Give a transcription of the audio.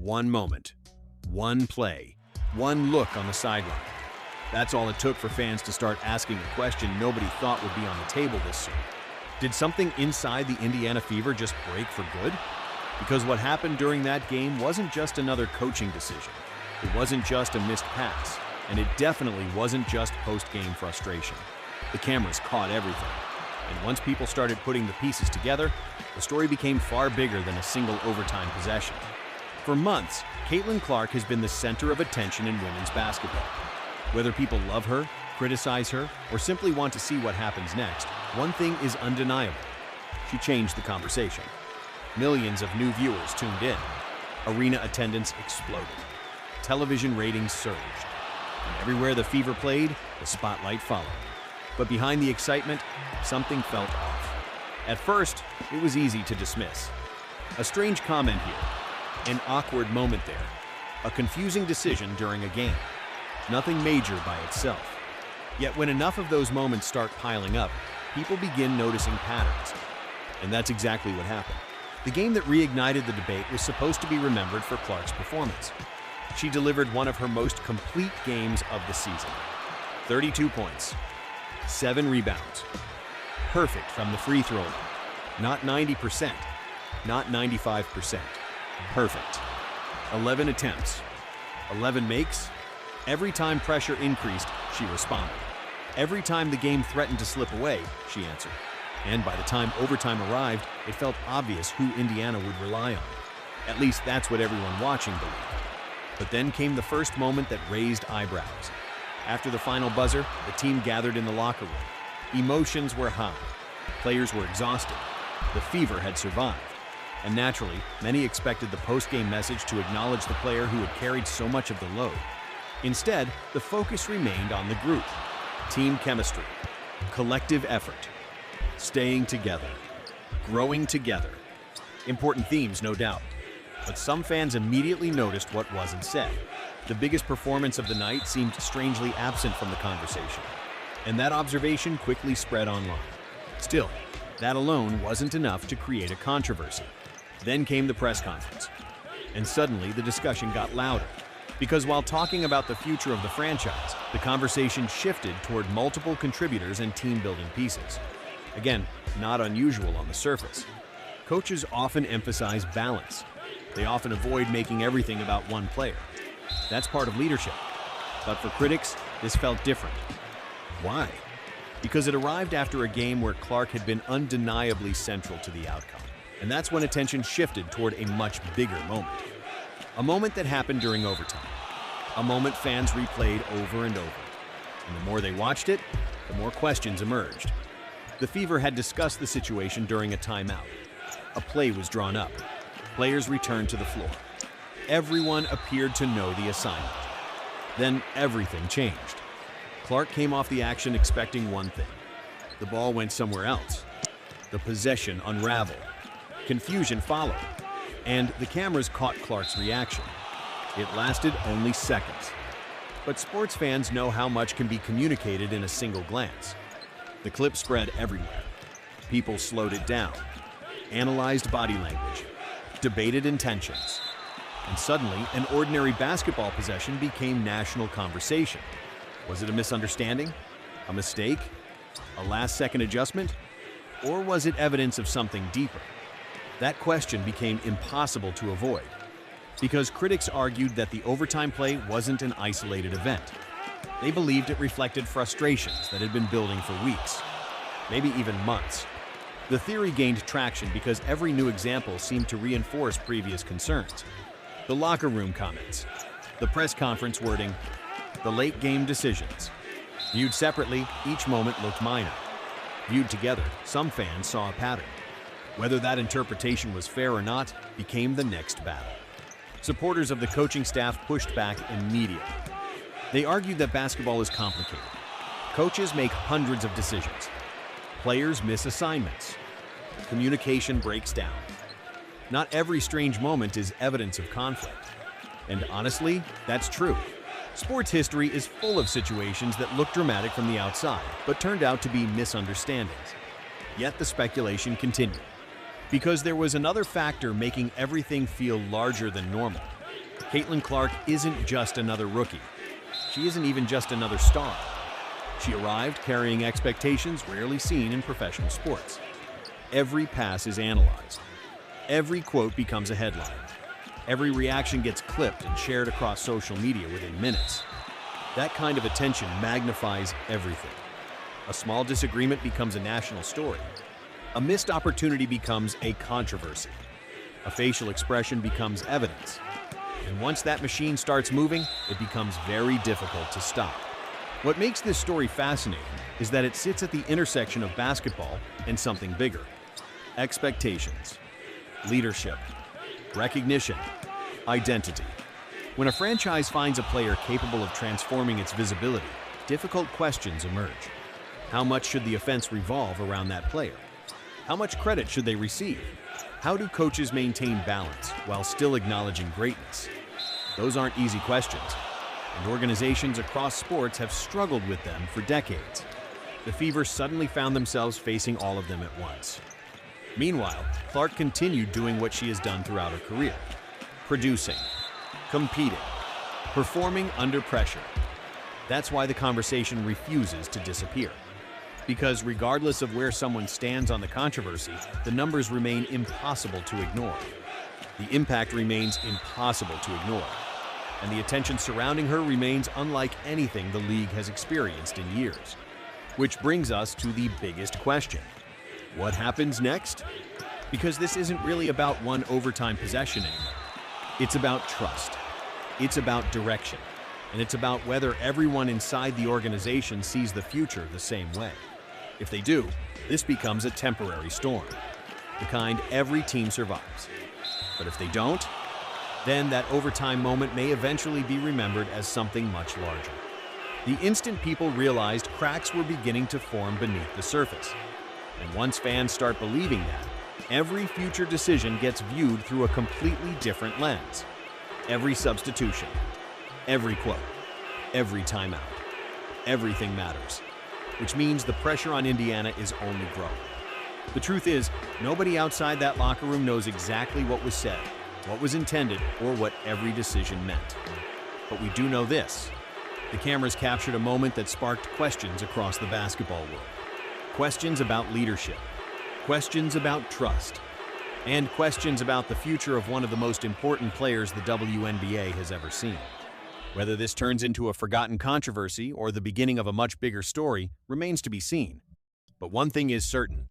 One moment, one play, one look on the sideline. That's all it took for fans to start asking a question nobody thought would be on the table this soon. Did something inside the Indiana Fever just break for good? Because what happened during that game wasn't just another coaching decision. It wasn't just a missed pass, and it definitely wasn't just post-game frustration. The cameras caught everything, and once people started putting the pieces together, the story became far bigger than a single overtime possession. For months, Caitlin Clark has been the center of attention in women's basketball. Whether people love her, criticize her, or simply want to see what happens next, one thing is undeniable. She changed the conversation. Millions of new viewers tuned in. Arena attendance exploded. Television ratings surged. And everywhere the Fever played, the spotlight followed. But behind the excitement, something felt off. At first, it was easy to dismiss. A strange comment here, an awkward moment there, a confusing decision during a game. Nothing major by itself. Yet when enough of those moments start piling up, people begin noticing patterns. And that's exactly what happened. The game that reignited the debate was supposed to be remembered for Clark's performance. She delivered one of her most complete games of the season. 32 points, 7 rebounds. Perfect from the free throw line. Not 90%, not 95%. Perfect. 11 attempts, 11 makes. Every time pressure increased, she responded. Every time the game threatened to slip away, she answered. And by the time overtime arrived, it felt obvious who Indiana would rely on. At least that's what everyone watching believed. But then came the first moment that raised eyebrows. After the final buzzer, the team gathered in the locker room. Emotions were high. Players were exhausted. The Fever had survived. And naturally, many expected the post-game message to acknowledge the player who had carried so much of the load. Instead, the focus remained on the group. Team chemistry, collective effort, staying together, growing together. Important themes, no doubt. But some fans immediately noticed what wasn't said. The biggest performance of the night seemed strangely absent from the conversation. And that observation quickly spread online. Still, that alone wasn't enough to create a controversy. Then came the press conference. And suddenly the discussion got louder. Because while talking about the future of the franchise, the conversation shifted toward multiple contributors and team-building pieces. Again, not unusual on the surface. Coaches often emphasize balance. They often avoid making everything about one player. That's part of leadership. But for critics, this felt different. Why? Because it arrived after a game where Clark had been undeniably central to the outcome. And that's when attention shifted toward a much bigger moment. A moment that happened during overtime. A moment fans replayed over and over. And the more they watched it, the more questions emerged. The Fever had discussed the situation during a timeout. A play was drawn up. Players returned to the floor. Everyone appeared to know the assignment. Then everything changed. Clark came off the action expecting one thing. The ball went somewhere else. The possession unraveled. Confusion followed. And the cameras caught Clark's reaction. It lasted only seconds. But sports fans know how much can be communicated in a single glance. The clip spread everywhere. People slowed it down, analyzed body language, debated intentions. And suddenly, an ordinary basketball possession became national conversation. Was it a misunderstanding? A mistake? A last-second adjustment? Or was it evidence of something deeper? That question became impossible to avoid, because critics argued that the overtime play wasn't an isolated event. They believed it reflected frustrations that had been building for weeks, maybe even months. The theory gained traction because every new example seemed to reinforce previous concerns. The locker room comments, the press conference wording, the late game decisions. Viewed separately, each moment looked minor. Viewed together, some fans saw a pattern. Whether that interpretation was fair or not became the next battle. Supporters of the coaching staff pushed back immediately. They argued that basketball is complicated. Coaches make hundreds of decisions. Players miss assignments. Communication breaks down. Not every strange moment is evidence of conflict. And honestly, that's true. Sports history is full of situations that look dramatic from the outside, but turned out to be misunderstandings. Yet the speculation continued. Because there was another factor making everything feel larger than normal. Caitlin Clark isn't just another rookie. She isn't even just another star. She arrived carrying expectations rarely seen in professional sports. Every pass is analyzed. Every quote becomes a headline. Every reaction gets clipped and shared across social media within minutes. That kind of attention magnifies everything. A small disagreement becomes a national story. A missed opportunity becomes a controversy. A facial expression becomes evidence. And once that machine starts moving, it becomes very difficult to stop. What makes this story fascinating is that it sits at the intersection of basketball and something bigger. Expectations, leadership, recognition, identity. When a franchise finds a player capable of transforming its visibility, difficult questions emerge. How much should the offense revolve around that player? How much credit should they receive? How do coaches maintain balance while still acknowledging greatness? Those aren't easy questions, and organizations across sports have struggled with them for decades. The Fever suddenly found themselves facing all of them at once. Meanwhile, Clark continued doing what she has done throughout her career: producing, competing, performing under pressure. That's why the conversation refuses to disappear. Because regardless of where someone stands on the controversy, the numbers remain impossible to ignore. The impact remains impossible to ignore. And the attention surrounding her remains unlike anything the league has experienced in years. Which brings us to the biggest question. What happens next? Because this isn't really about one overtime possession anymore. It's about trust. It's about direction. And it's about whether everyone inside the organization sees the future the same way. If they do, this becomes a temporary storm, the kind every team survives. But if they don't, then that overtime moment may eventually be remembered as something much larger. The instant people realized cracks were beginning to form beneath the surface. And once fans start believing that, every future decision gets viewed through a completely different lens. Every substitution, every quote, every timeout, everything matters. Which means the pressure on Indiana is only growing. The truth is, nobody outside that locker room knows exactly what was said, what was intended, or what every decision meant. But we do know this: the cameras captured a moment that sparked questions across the basketball world. Questions about leadership, questions about trust, and questions about the future of one of the most important players the WNBA has ever seen. Whether this turns into a forgotten controversy or the beginning of a much bigger story remains to be seen. But one thing is certain: